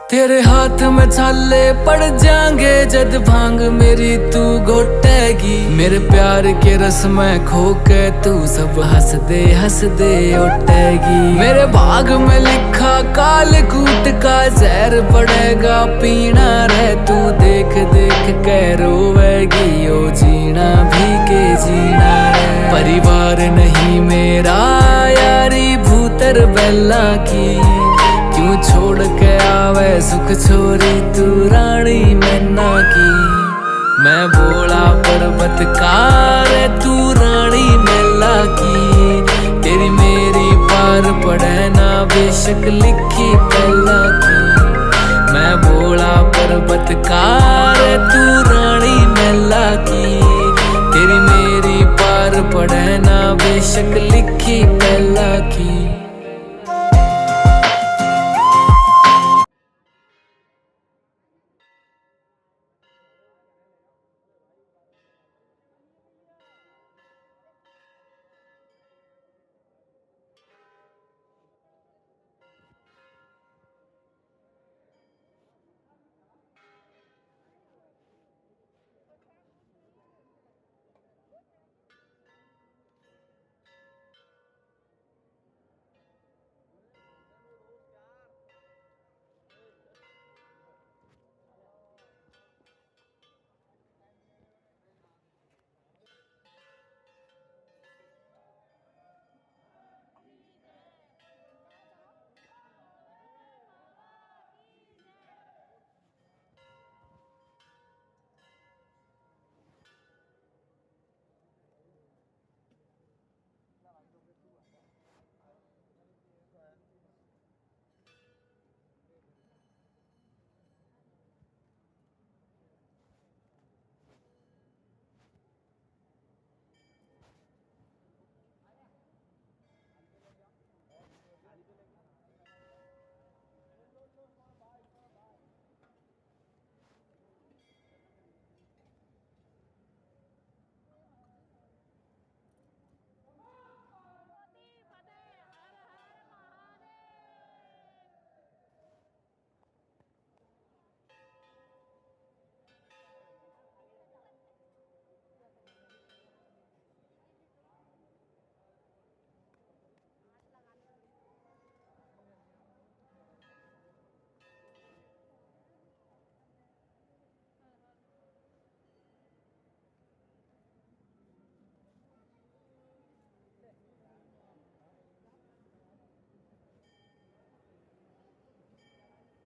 तेरे हाथ में छाले पड़ जाएंगे जद भांग मेरी तू घोटेगी। मेरे प्यार के रस में खो के तू सब हंस दे उठेगी। मेरे भाग में लिखा काल कूट का जहर पड़ेगा पीना रे तू देख देख के रोवेगी। ओ जीना भी के जीना रे परिवार नहीं मेरा यारी भूतर बेला की। क्यों छोड़ के आवे सुख छोरी तू रानी मैना की। मैं बोला पर्वत कार तू रानी मेला की। तेरी मेरी पार पड़े ना बेशक लिखी पहला की। मैं बोला पर्वत कार तू रानी मेला की। तेरी मेरी पार पड़े ना बेशक लिखी पहला की।